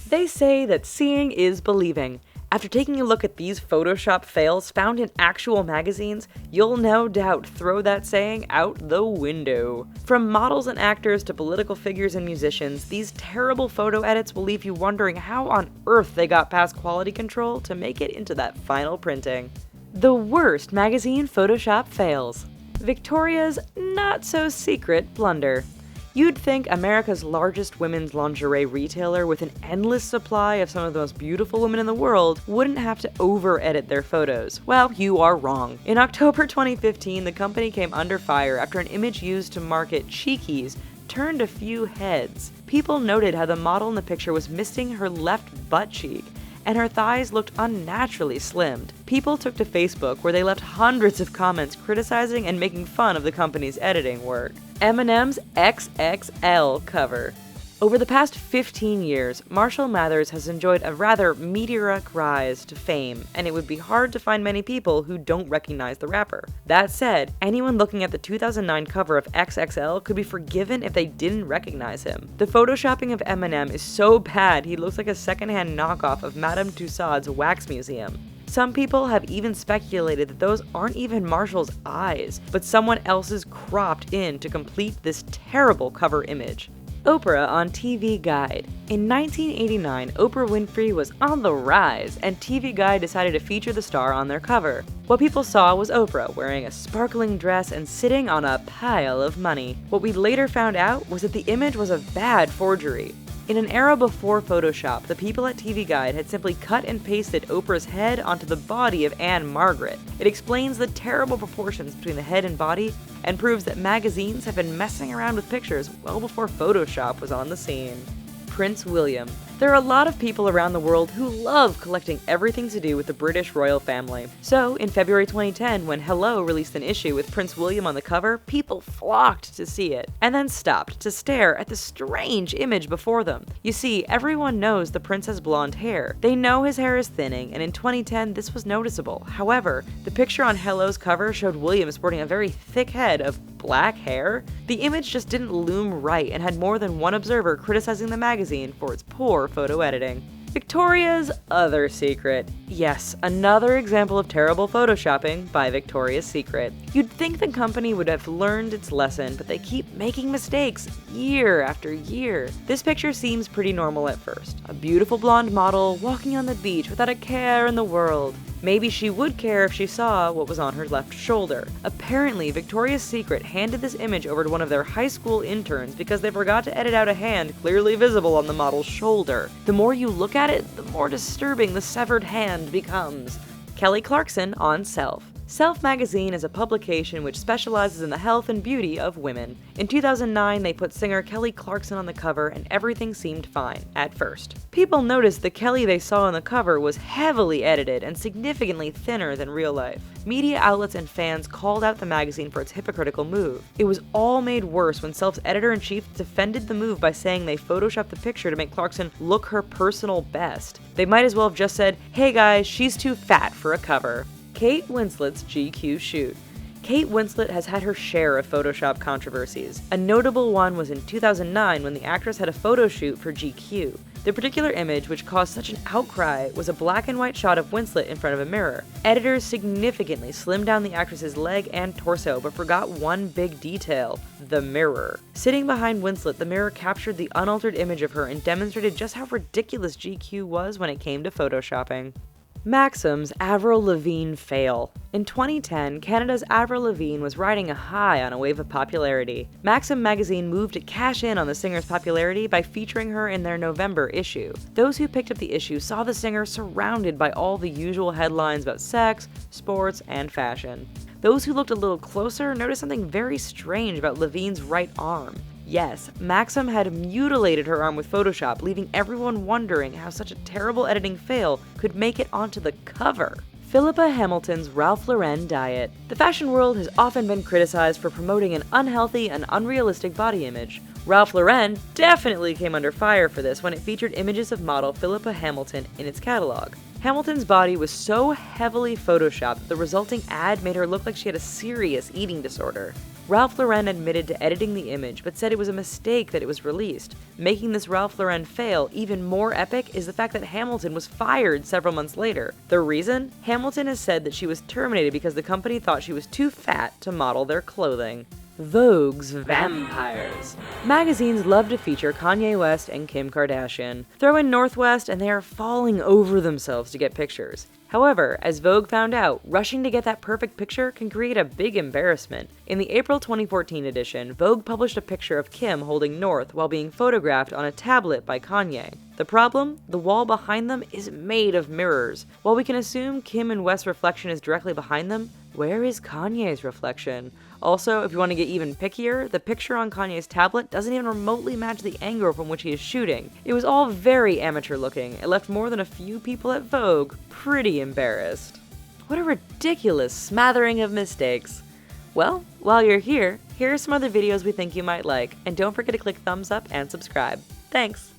They say that seeing is believing. After taking a look at these Photoshop fails found in actual magazines, you'll no doubt throw that saying out the window. From models and actors to political figures and musicians, these terrible photo edits will leave you wondering how on earth they got past quality control to make it into that final printing. The worst magazine Photoshop fails. Victoria's not-so-secret blunder. You'd think America's largest women's lingerie retailer with an endless supply of some of the most beautiful women in the world wouldn't have to over-edit their photos. Well, you are wrong. In October 2015, the company came under fire after an image used to market cheekies turned a few heads. People noted how the model in the picture was missing her left butt cheek, and her thighs looked unnaturally slimmed. People took to Facebook where they left hundreds of comments criticizing and making fun of the company's editing work. Eminem's XXL cover. Over the past 15 years, Marshall Mathers has enjoyed a rather meteoric rise to fame, and it would be hard to find many people who don't recognize the rapper. That said, anyone looking at the 2009 cover of XXL could be forgiven if they didn't recognize him. The photoshopping of Eminem is so bad he looks like a secondhand knockoff of Madame Tussauds wax museum. Some people have even speculated that those aren't even Marshall's eyes, but someone else's cropped in to complete this terrible cover image. Oprah on TV Guide. In 1989, Oprah Winfrey was on the rise, and TV Guide decided to feature the star on their cover. What people saw was Oprah wearing a sparkling dress and sitting on a pile of money. What we later found out was that the image was a bad forgery. In an era before Photoshop, the people at TV Guide had simply cut and pasted Oprah's head onto the body of Anne Margaret. It explains the terrible proportions between the head and body, and proves that magazines have been messing around with pictures well before Photoshop was on the scene. Prince William. There are a lot of people around the world who love collecting everything to do with the British royal family. So, in February 2010, when Hello released an issue with Prince William on the cover, people flocked to see it, and then stopped to stare at the strange image before them. You see, everyone knows the prince has blonde hair. They know his hair is thinning, and in 2010 this was noticeable. However, the picture on Hello's cover showed William sporting a very thick head of black hair. The image just didn't loom right and had more than one observer criticizing the magazine for its poor photo editing. Victoria's other secret. Yes, another example of terrible photoshopping by Victoria's Secret. You'd think the company would have learned its lesson, but they keep making mistakes year after year. This picture seems pretty normal at first. A beautiful blonde model walking on the beach without a care in the world. Maybe she would care if she saw what was on her left shoulder. Apparently, Victoria's Secret handed this image over to one of their high school interns because they forgot to edit out a hand clearly visible on the model's shoulder. The more you look at it, the more disturbing the severed hand becomes. Kelly Clarkson on Self. Self magazine is a publication which specializes in the health and beauty of women. In 2009, they put singer Kelly Clarkson on the cover, and everything seemed fine, at first. People noticed the Kelly they saw on the cover was heavily edited and significantly thinner than real life. Media outlets and fans called out the magazine for its hypocritical move. It was all made worse when Self's editor-in-chief defended the move by saying they photoshopped the picture to make Clarkson look her personal best. They might as well have just said, "Hey guys, she's too fat for a cover." Kate Winslet's GQ shoot. Kate Winslet has had her share of Photoshop controversies. A notable one was in 2009 when the actress had a photo shoot for GQ. The particular image which caused such an outcry was a black and white shot of Winslet in front of a mirror. Editors significantly slimmed down the actress's leg and torso, but forgot one big detail: the mirror. Sitting behind Winslet, the mirror captured the unaltered image of her and demonstrated just how ridiculous GQ was when it came to photoshopping. Maxim's Avril Lavigne fail. In 2010, Canada's Avril Lavigne was riding a high on a wave of popularity. Maxim magazine moved to cash in on the singer's popularity by featuring her in their November issue. Those who picked up the issue saw the singer surrounded by all the usual headlines about sex, sports, and fashion. Those who looked a little closer noticed something very strange about Lavigne's right arm. Yes, Maxim had mutilated her arm with Photoshop, leaving everyone wondering how such a terrible editing fail could make it onto the cover. Philippa Hamilton's Ralph Lauren diet. The fashion world has often been criticized for promoting an unhealthy and unrealistic body image. Ralph Lauren definitely came under fire for this when it featured images of model Philippa Hamilton in its catalog. Hamilton's body was so heavily photoshopped that the resulting ad made her look like she had a serious eating disorder. Ralph Lauren admitted to editing the image, but said it was a mistake that it was released. Making this Ralph Lauren fail even more epic is the fact that Hamilton was fired several months later. The reason? Hamilton has said that she was terminated because the company thought she was too fat to model their clothing. Vogue's vampires. Magazines love to feature Kanye West and Kim Kardashian. Throw in Northwest and they are falling over themselves to get pictures. However, as Vogue found out, rushing to get that perfect picture can create a big embarrassment. In the April 2014 edition, Vogue published a picture of Kim holding North while being photographed on a tablet by Kanye. The problem? The wall behind them is made of mirrors. While we can assume Kim and West's reflection is directly behind them, where is Kanye's reflection? Also, if you want to get even pickier, the picture on Kanye's tablet doesn't even remotely match the angle from which he is shooting. It was all very amateur looking. It left more than a few people at Vogue pretty embarrassed. What a ridiculous smattering of mistakes. Well, while you're here, here are some other videos we think you might like, and don't forget to click thumbs up and subscribe. Thanks!